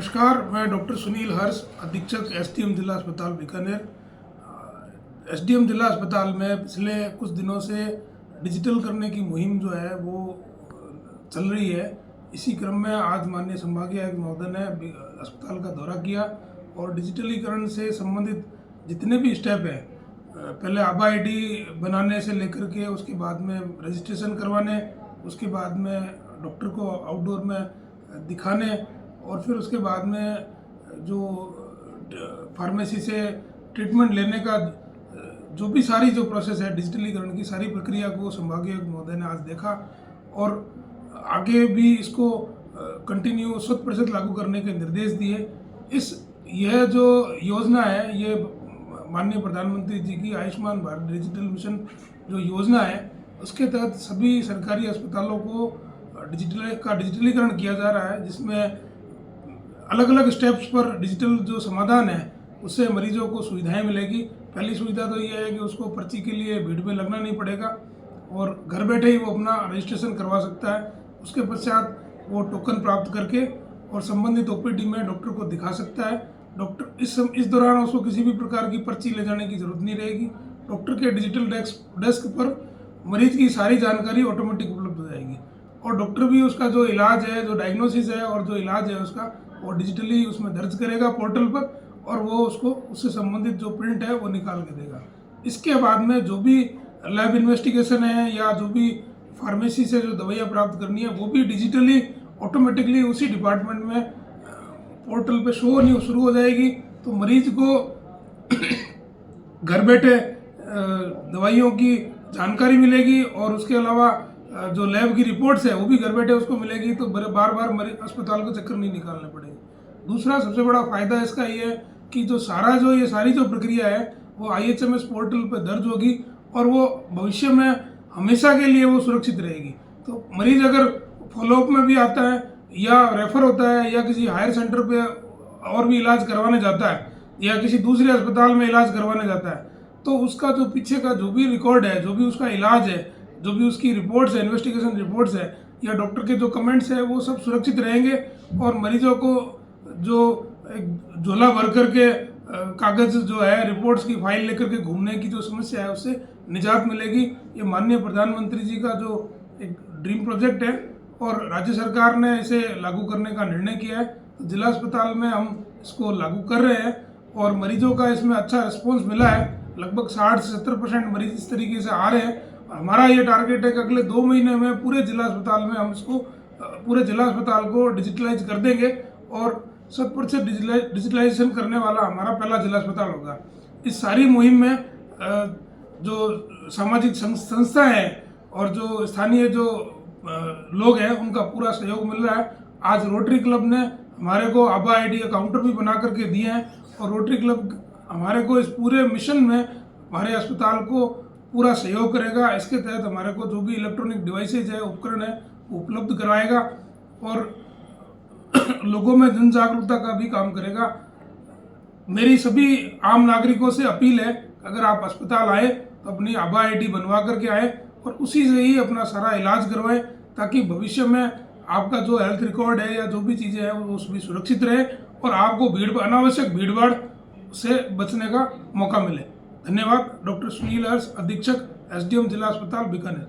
नमस्कार, मैं डॉक्टर सुनील हर्ष, अधीक्षक एसडीएम जिला अस्पताल बीकानेर। एसडीएम जिला अस्पताल में पिछले कुछ दिनों से डिजिटल करने की मुहिम जो है वो चल रही है। इसी क्रम में आज माननीय संभागीय आयुक्त महोदय ने अस्पताल का दौरा किया और डिजिटलीकरण से संबंधित जितने भी स्टेप हैं, पहले आभा आईडी बनाने से लेकर के उसके बाद में रजिस्ट्रेशन करवाने, उसके बाद में डॉक्टर को आउटडोर में दिखाने और फिर उसके बाद में जो फार्मेसी से ट्रीटमेंट लेने का जो भी सारी जो प्रोसेस है डिजिटलीकरण की सारी प्रक्रिया को संभागीय महोदय ने आज देखा और आगे भी इसको कंटिन्यू 100% लागू करने के निर्देश दिए। यह जो योजना है ये माननीय प्रधानमंत्री जी की आयुष्मान भारत डिजिटल मिशन जो योजना है उसके तहत सभी सरकारी अस्पतालों को डिजिटलीकरण किया जा रहा है, जिसमें अलग अलग स्टेप्स पर डिजिटल जो समाधान है उससे मरीजों को सुविधाएं मिलेगी। पहली सुविधा तो ये है कि उसको पर्ची के लिए भीड़ में लगना नहीं पड़ेगा और घर बैठे ही वो अपना रजिस्ट्रेशन करवा सकता है। उसके पश्चात वो टोकन प्राप्त करके और संबंधित ओपीडी में डॉक्टर को दिखा सकता है। डॉक्टर इस दौरान उसको किसी भी प्रकार की पर्ची ले जाने की जरूरत नहीं रहेगी। डॉक्टर के डिजिटल डेस्क पर मरीज की सारी जानकारी ऑटोमेटिक उपलब्ध हो जाएगी और डॉक्टर भी उसका जो इलाज है, जो डायग्नोसिस है और जो इलाज है उसका वो डिजिटली उसमें दर्ज करेगा पोर्टल पर और वो उसको उससे संबंधित जो प्रिंट है वो निकाल के देगा। इसके बाद में जो भी लैब इन्वेस्टिगेशन है या जो भी फार्मेसी से जो दवाइयाँ प्राप्त करनी है वो भी डिजिटली ऑटोमेटिकली उसी डिपार्टमेंट में पोर्टल पे शो होनी शुरू हो जाएगी। तो मरीज को घर बैठे दवाइयों की जानकारी मिलेगी और उसके अलावा जो लैब की रिपोर्ट्स है वो भी घर बैठे उसको मिलेगी, तो बार बार मरीज अस्पताल को चक्कर नहीं निकालने पड़ेगा। दूसरा सबसे बड़ा फायदा इसका ये है कि जो सारी जो प्रक्रिया है वो IHMS पोर्टल पे दर्ज होगी और वो भविष्य में हमेशा के लिए वो सुरक्षित रहेगी। तो मरीज अगर फॉलोअप में भी आता है या रेफर होता है या किसी हायर सेंटर पे और भी इलाज करवाने जाता है या किसी दूसरे अस्पताल में इलाज करवाने जाता है, तो उसका जो पीछे का जो भी रिकॉर्ड है, जो भी उसका इलाज है, जो भी उसकी रिपोर्ट्स है, इन्वेस्टिगेशन रिपोर्ट्स है या डॉक्टर के जो कमेंट्स है वो सब सुरक्षित रहेंगे और मरीजों को जो एक झोला भर करके कागज जो है रिपोर्ट्स की फाइल लेकर के घूमने की जो समस्या है उससे निजात मिलेगी। ये माननीय प्रधानमंत्री जी का जो एक ड्रीम प्रोजेक्ट है और राज्य सरकार ने इसे लागू करने का निर्णय किया है। तो जिला अस्पताल में हम इसको लागू कर रहे हैं और मरीजों का इसमें अच्छा रिस्पॉन्स मिला है। लगभग 60 से 70% मरीज इस तरीके से आ रहे हैं। हमारा ये टारगेट है कि अगले 2 महीने में पूरे जिला अस्पताल में हम इसको पूरे जिला अस्पताल को डिजिटलाइज कर देंगे और 100% डिजिटलाइजेशन करने वाला हमारा पहला जिला अस्पताल होगा। इस सारी मुहिम में जो सामाजिक संस्था है और जो स्थानीय जो लोग हैं उनका पूरा सहयोग मिल रहा है। आज रोटरी क्लब ने हमारे को आभा आईडी का काउंटर भी बना करके दिए हैं और रोटरी क्लब हमारे को इस पूरे मिशन में हमारे अस्पताल को पूरा सहयोग करेगा। इसके तहत हमारे को जो भी इलेक्ट्रॉनिक डिवाइसेज है, उपकरण है, वो उपलब्ध कराएगा और लोगों में जन जागरूकता का भी काम करेगा। मेरी सभी आम नागरिकों से अपील है, अगर आप अस्पताल आए तो अपनी आभा आईडी बनवा करके आए और उसी से ही अपना सारा इलाज करवाएं, ताकि भविष्य में आपका जो हेल्थ रिकॉर्ड है या जो भी चीज़ें हैं वो भी सुरक्षित रहे और आपको अनावश्यक भीड़भाड़ से बचने का मौका मिले। धन्यवाद। डॉक्टर सुनील हर्ष, अधीक्षक एसडीएम जिला अस्पताल बीकानेर।